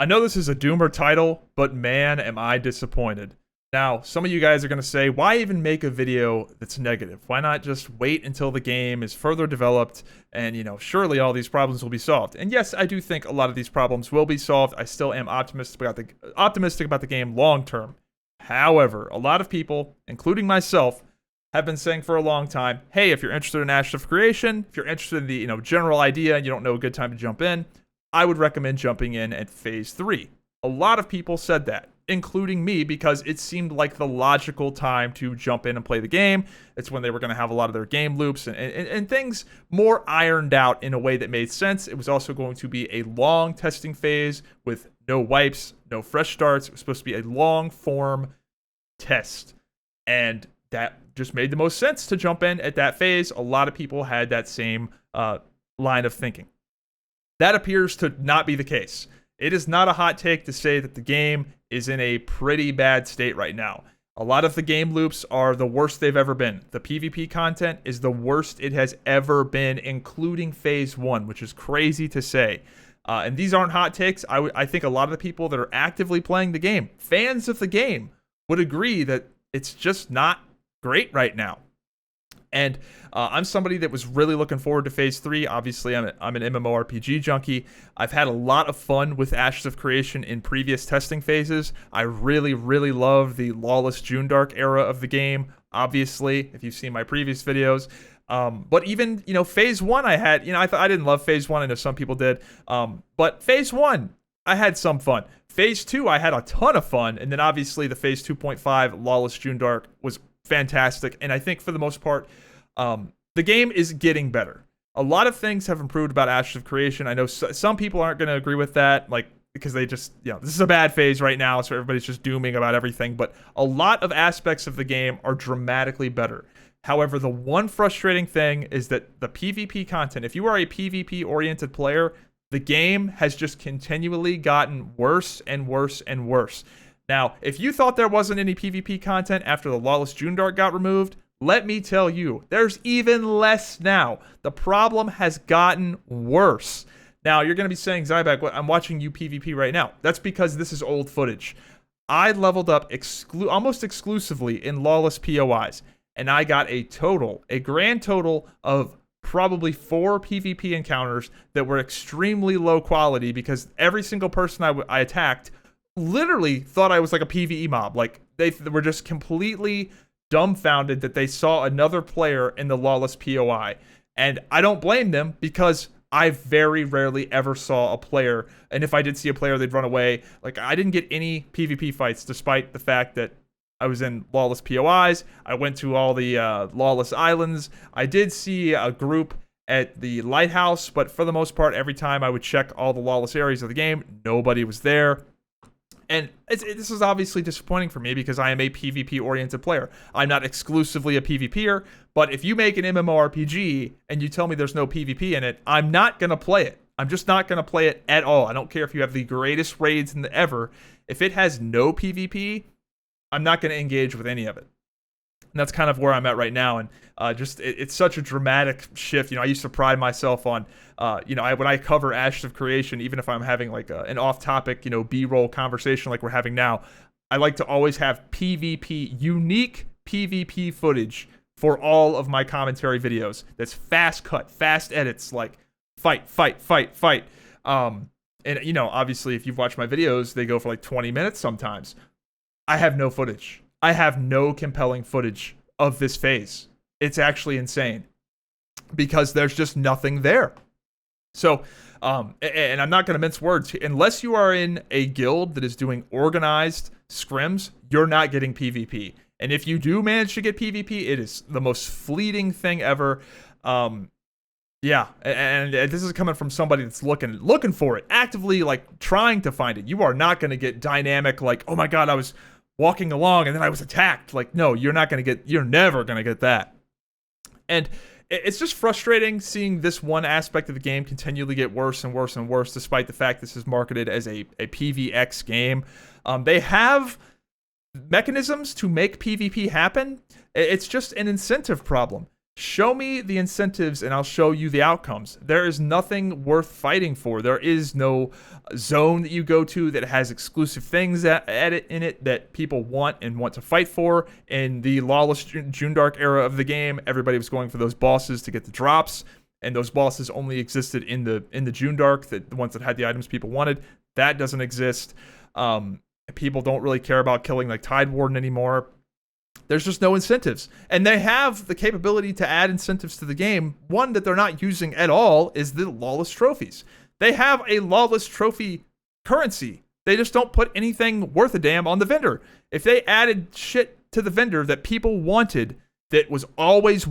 I know this is a doomer title, but man, am I disappointed. Now, some of you guys are going to say, why even make a video that's negative? Why not just wait until the game is further developed and, surely all these problems will be solved? And yes, I do think a lot of these problems will be solved. I still am optimistic about the game long term. However, a lot of people, including myself, have been saying for a long time, hey, if you're interested in Ashes of Creation, if you're interested in the, general idea and you don't know a good time to jump in, I would recommend jumping in at Phase 3. A lot of people said that, including me, because it seemed like the logical time to jump in and play the game. It's when they were going to have a lot of their game loops and things more ironed out in a way that made sense. It was also going to be a long testing phase with no wipes, no fresh starts. It was supposed to be a long form test. And that just made the most sense to jump in at that phase. A lot of people had that same line of thinking. That appears to not be the case. It is not a hot take to say that the game is in a pretty bad state right now. A lot of the game loops are the worst they've ever been. The PvP content is the worst it has ever been, including Phase 1, which is crazy to say. And these aren't hot takes. I think a lot of the people that are actively playing the game, fans of the game, would agree that it's just not great right now. And I'm somebody that was really looking forward to Phase 3. Obviously, I'm an MMORPG junkie. I've had a lot of fun with Ashes of Creation in previous testing phases. I really, really love the Lawless Junedark era of the game, obviously, if you've seen my previous videos. But even, Phase 1 I had, I didn't love Phase 1. I know some people did. But Phase 1, I had some fun. Phase 2, I had a ton of fun. And then obviously the Phase 2.5 Lawless Junedark was fantastic, and I think for the most part, the game is getting better. A lot of things have improved about Ashes of Creation. I know some people aren't going to agree with that, because they just, this is a bad phase right now, so everybody's just dooming about everything, but a lot of aspects of the game are dramatically better. However, the one frustrating thing is that the PvP content, if you are a PvP-oriented player, the game has just continually gotten worse and worse and worse. Now, if you thought there wasn't any PvP content after the Lawless Junedark got removed, let me tell you, there's even less now. The problem has gotten worse. Now, you're going to be saying, Zyback, I'm watching you PvP right now. That's because this is old footage. I leveled up almost exclusively in Lawless POIs, and I got a grand total of probably 4 PvP encounters that were extremely low quality because every single person I attacked literally thought I was like a PvE mob. Like, they were just completely dumbfounded that they saw another player in the Lawless POI. And I don't blame them, because I very rarely ever saw a player, and if I did see a player, they'd run away. Like, I didn't get any PvP fights, despite the fact that I was in Lawless POIs. I went to all the Lawless Islands. I did see a group at the Lighthouse, but for the most part, every time I would check all the Lawless areas of the game, nobody was there. And this is obviously disappointing for me, because I am a PvP-oriented player. I'm not exclusively a PvPer, but if you make an MMORPG and you tell me there's no PvP in it, I'm not going to play it. I'm just not going to play it at all. I don't care if you have the greatest raids ever. If it has no PvP, I'm not going to engage with any of it. And that's kind of where I'm at right now. And it's such a dramatic shift. I used to pride myself on, when I cover Ashes of Creation, even if I'm having like an off-topic, B-roll conversation like we're having now, I like to always have unique PvP footage for all of my commentary videos. That's fast cut, fast edits, like fight. And, obviously, if you've watched my videos, they go for like 20 minutes sometimes. I have no footage. I have no compelling footage of this phase. It's actually insane, because there's just nothing there. So, and I'm not going to mince words. Unless you are in a guild that is doing organized scrims, you're not getting PvP. And if you do manage to get PvP, it is the most fleeting thing ever. Yeah, and this is coming from somebody that's looking for it, actively like trying to find it. You are not going to get dynamic, like, oh my god, I was walking along and then I was attacked. Like, no, you're never going to get that. And it's just frustrating seeing this one aspect of the game continually get worse and worse and worse, despite the fact this is marketed as a PvX game. They have mechanisms to make PvP happen. It's just an incentive problem. Show me the incentives and I'll show you the outcomes. There is nothing worth fighting for. There is no zone that you go to that has exclusive things in it that people want and want to fight for. In the lawless June Dark era of the game, everybody was going for those bosses to get the drops, and those bosses only existed in the June Dark, the ones that had the items people wanted. That doesn't exist. People don't really care about killing like Tide Warden anymore. There's just no incentives. And they have the capability to add incentives to the game. One that they're not using at all is the lawless trophies. They have a lawless trophy currency. They just don't put anything worth a damn on the vendor. If they added shit to the vendor that people wanted, that was always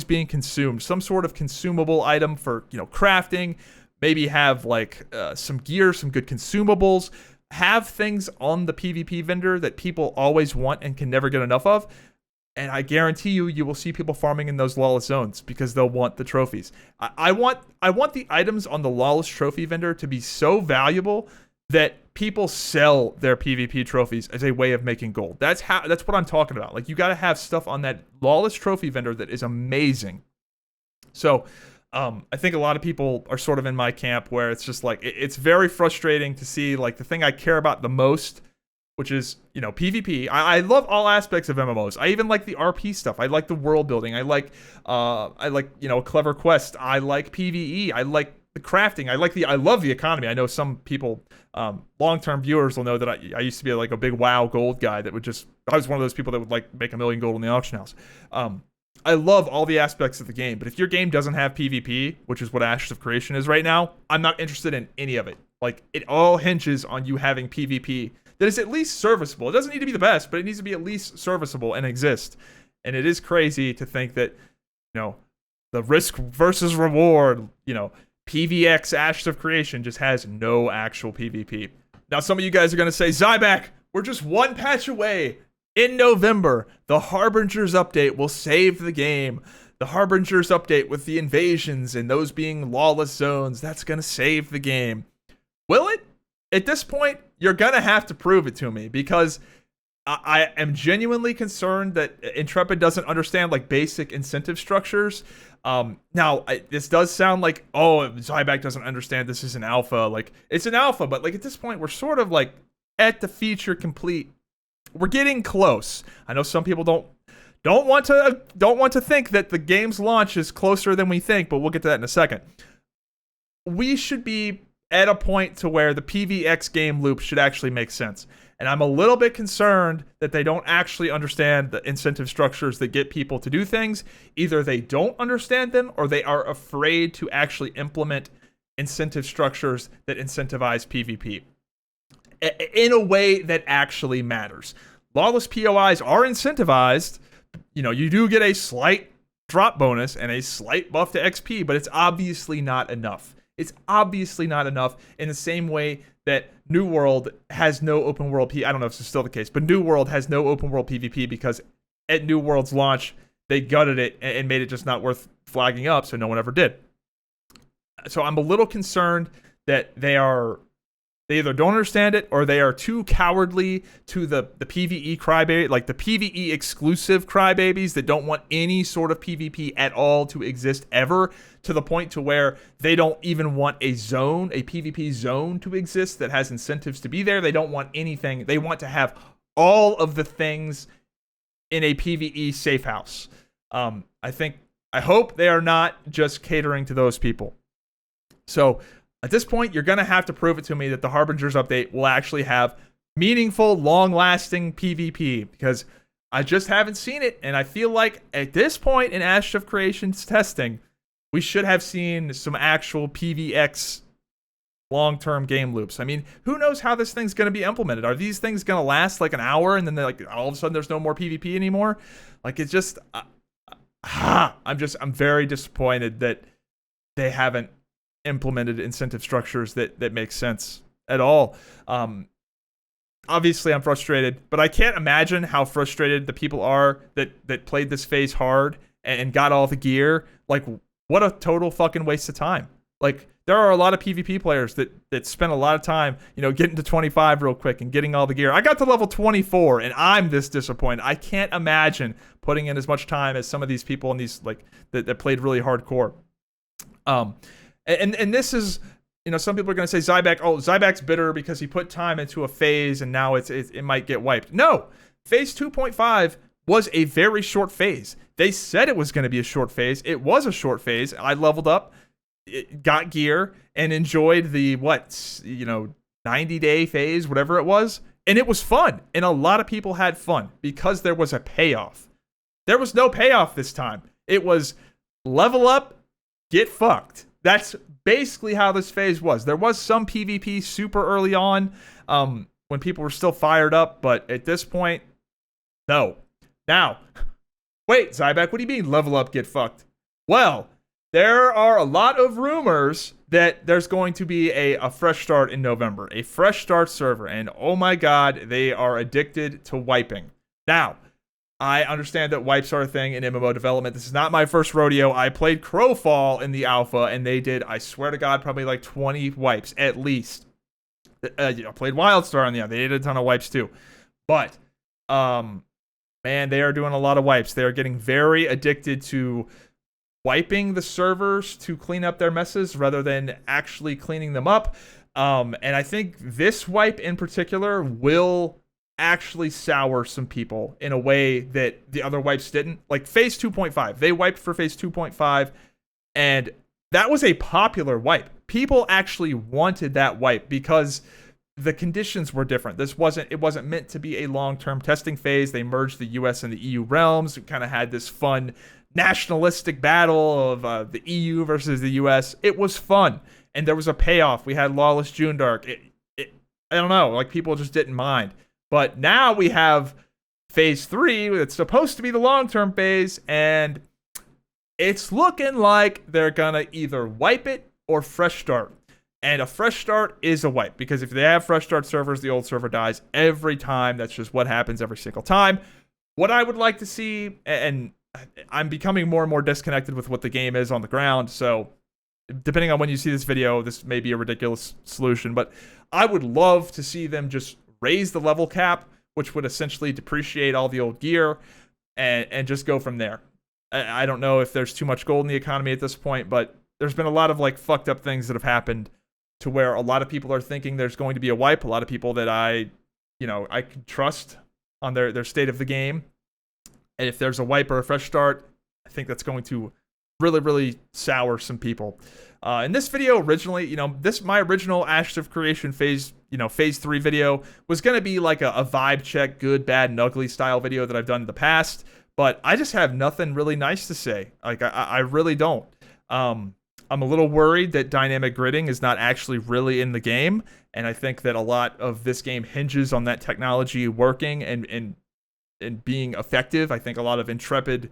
being consumed, some sort of consumable item for, crafting, maybe have like some gear, some good consumables, have things on the PvP vendor that people always want and can never get enough of, and I guarantee you will see people farming in those lawless zones because they'll want the trophies. I want the items on the lawless trophy vendor to be so valuable that people sell their PvP trophies as a way of making gold. That's what I'm talking about. Like, you got to have stuff on that lawless trophy vendor that is amazing. So I think a lot of people are sort of in my camp where it's just like, it's very frustrating to see like the thing I care about the most, which is, PvP. I love all aspects of MMOs. I even like the RP stuff. I like the world building. I like a clever quest. I like PvE. I like the crafting. I love the economy. I know some people, long-term viewers will know that I used to be like a big WoW gold guy that I was one of those people that would like make 1 million gold in the auction house. I love all the aspects of the game, but if your game doesn't have PvP, which is what Ashes of Creation is right now, I'm not interested in any of it. Like, it all hinges on you having PvP that is at least serviceable. It doesn't need to be the best, but it needs to be at least serviceable and exist. And it is crazy to think that, the risk versus reward, PvX Ashes of Creation just has no actual PvP. Now, some of you guys are going to say, Zyback, we're just one patch away. In November, the Harbingers update will save the game. The Harbingers update with the invasions and those being lawless zones, that's going to save the game. Will it? At this point, you're going to have to prove it to me, because I am genuinely concerned that Intrepid doesn't understand like basic incentive structures. This does sound like, Zyback doesn't understand this is an alpha. Like, it's an alpha, but like at this point, we're sort of like at the feature complete. We're getting close. I know some people don't want to think that the game's launch is closer than we think, but we'll get to that in a second. We should be at a point to where the PvX game loop should actually make sense. And I'm a little bit concerned that they don't actually understand the incentive structures that get people to do things. Either they don't understand them, or they are afraid to actually implement incentive structures that incentivize PvP in a way that actually matters. Lawless POIs are incentivized. You do get a slight drop bonus and a slight buff to XP, but it's obviously not enough. It's obviously not enough, in the same way that New World has no open world I don't know if this is still the case, but New World has no open world PvP because at New World's launch, they gutted it and made it just not worth flagging up, so no one ever did. So I'm a little concerned that they either don't understand it, or they are too cowardly to the PvE crybaby, like the PvE exclusive crybabies that don't want any sort of PvP at all to exist ever, to the point to where they don't even want a PvP zone to exist that has incentives to be there. They don't want anything. They want to have all of the things in a PvE safe house. I hope they are not just catering to those people. So at this point, you're going to have to prove it to me that the Harbingers update will actually have meaningful, long-lasting PvP, because I just haven't seen it, and I feel like at this point in Ashes of Creation's testing, we should have seen some actual PvX long-term game loops. I mean, who knows how this thing's going to be implemented? Are these things going to last like an hour, and then all of a sudden there's no more PvP anymore? Like, it's just, I'm very disappointed that they haven't implemented incentive structures that make sense at all. Obviously I'm frustrated, but I can't imagine how frustrated the people are that played this phase hard and got all the gear. Like, what a total fucking waste of time. Like, there are a lot of PvP players that spend a lot of time, getting to 25 real quick and getting all the gear. I got to level 24 and I'm this disappointed. I can't imagine putting in as much time as some of these people in these like that played really hardcore. And this is, some people are going to say Zyback's bitter because he put time into a phase and now it might get wiped. No, phase 2.5 was a very short phase. They said it was going to be a short phase. It was a short phase. I leveled up, got gear, and enjoyed the 90-day phase, whatever it was, and it was fun. And a lot of people had fun because there was a payoff. There was no payoff this time. It was level up, get fucked. That's basically how this phase was. There was some PvP super early on, when people were still fired up, but at this point, no. Now, wait, Zyback, what do you mean level up, get fucked? Well, there are a lot of rumors that there's going to be a fresh start in November, a fresh start server, and oh my god, they are addicted to wiping. Now, I understand that wipes are a thing in MMO development. This is not my first rodeo. I played Crowfall in the alpha, and they did, I swear to God, probably like 20 wipes at least. I played Wildstar on the alpha. They did a ton of wipes too. But, man, they are doing a lot of wipes. They are getting very addicted to wiping the servers to clean up their messes rather than actually cleaning them up. And I think this wipe in particular will actually sour some people in a way that the other wipes didn't. Like phase 2.5, they wiped for phase 2.5, and that was a popular wipe. People actually wanted that wipe because the conditions were different. It wasn't meant to be a long-term testing phase. They merged the US and the EU realms. We kind of had this fun nationalistic battle of the EU versus the US. It was fun, and there was a payoff. We had Lawless June Dark. I don't know, like people just didn't mind. But now we have phase 3 that's supposed to be the long-term phase, and it's looking like they're gonna either wipe it or fresh start. And a fresh start is a wipe, because if they have fresh start servers, the old server dies every time. That's just what happens every single time. What I would like to see, and I'm becoming more and more disconnected with what the game is on the ground, so depending on when you see this video, this may be a ridiculous solution, but I would love to see them just raise the level cap, which would essentially depreciate all the old gear, and just go from there. I don't know if there's too much gold in the economy at this point, but there's been a lot of like fucked up things that have happened to where a lot of people are thinking there's going to be a wipe. A lot of people that I can trust on their state of the game. And if there's a wipe or a fresh start, I think that's going to really, really sour some people. In this video originally, my original Ashes of Creation phase 3 video was going to be like a vibe check, good, bad, and ugly style video that I've done in the past. But I just have nothing really nice to say. Like, I really don't. I'm a little worried that dynamic gridding is not actually really in the game. And I think that a lot of this game hinges on that technology working and being effective. I think a lot of Intrepid,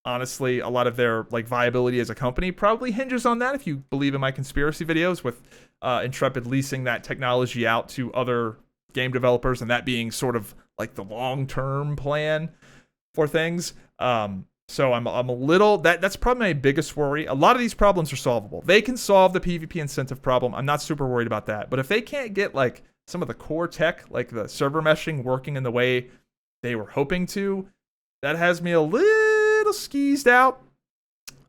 honestly, a lot of their like viability as a company probably hinges on that, if you believe in my conspiracy videos, with Intrepid leasing that technology out to other game developers, and that being sort of like the long-term plan for things. So I'm a little, that's probably my biggest worry. A lot of these problems are solvable. They can solve the PvP incentive problem. I'm not super worried about that. But if they can't get like some of the core tech, like the server meshing, working in the way they were hoping to, that has me a little skeezed out.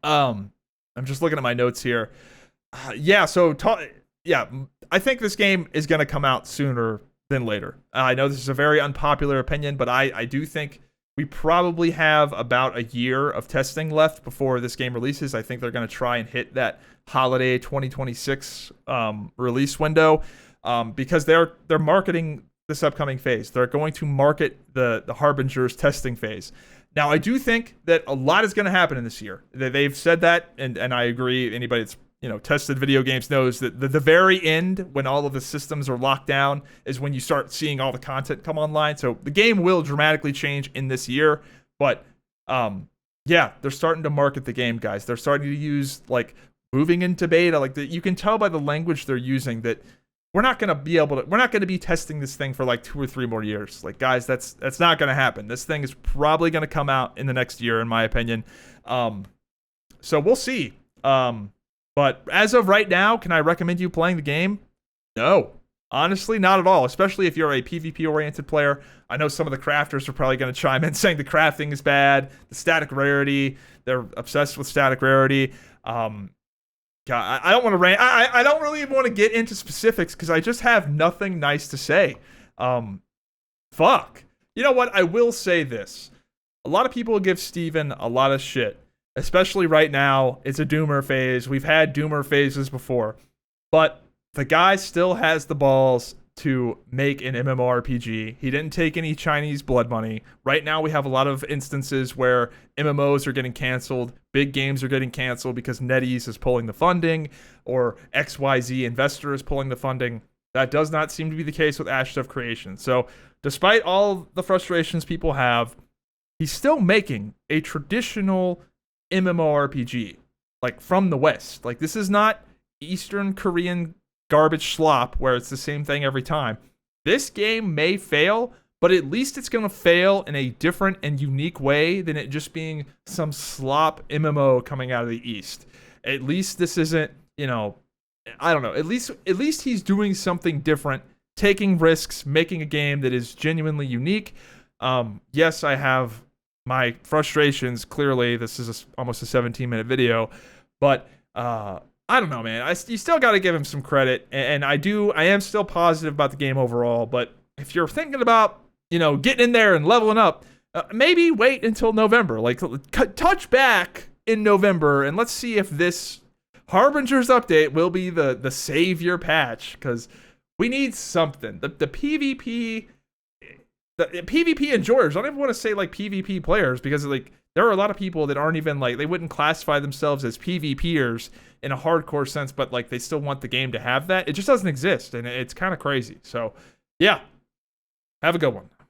I'm just looking at my notes here. I think this game is going to come out sooner than later. I know this is a very unpopular opinion, but I do think we probably have about a year of testing left before this game releases. I think they're going to try and hit that holiday 2026 release window, because they're marketing this upcoming phase. They're going to market the Harbinger's testing phase. Now, I do think that a lot is going to happen in this year. They've said that, and I agree. Anybody that's tested video games knows that the very end, when all of the systems are locked down, is when you start seeing all the content come online. So the game will dramatically change in this year. But they're starting to market the game, guys. They're starting to use like moving into beta. Like you can tell by the language they're using that we're not going to be testing this thing for like 2 or 3 more years. Like, guys, that's not going to happen. This thing is probably going to come out in the next year, in my opinion. So we'll see. But as of right now, can I recommend you playing the game? No. Honestly, not at all, especially if you're a PvP-oriented player. I know some of the crafters are probably going to chime in saying the crafting is bad, the static rarity, they're obsessed with static rarity. God, I don't want to rant. I don't really even want to get into specifics because I just have nothing nice to say. Fuck. You know what? I will say this. A lot of people give Steven a lot of shit, especially right now. It's a doomer phase. We've had doomer phases before. But the guy still has the balls to make an MMORPG. He didn't take any Chinese blood money. Right now, we have a lot of instances where MMOs are getting canceled, big games are getting canceled because NetEase is pulling the funding, or XYZ investor is pulling the funding. That does not seem to be the case with Ashdove Creation. So, despite all the frustrations people have, he's still making a traditional MMORPG, like from the West. Like, this is not Eastern Korean garbage slop where it's the same thing every time. This game may fail, but at least it's going to fail in a different and unique way than it just being some slop MMO coming out of the East. At least this isn't, I don't know. At least he's doing something different, taking risks, making a game that is genuinely unique. Yes, I have my frustrations. Clearly, this is almost a 17-minute video, but I don't know, man. You still got to give him some credit, and I am still positive about the game overall. But if you're thinking about, getting in there and leveling up, maybe wait until November. Like, touch back in November, and let's see if this Harbinger's update will be the savior patch, because we need something. The PvP. The PvP enjoyers. I don't even want to say like PvP players, because like there are a lot of people that aren't even like, they wouldn't classify themselves as PvPers in a hardcore sense, but like they still want the game to have that. It just doesn't exist, and it's kind of crazy. So yeah, have a good one.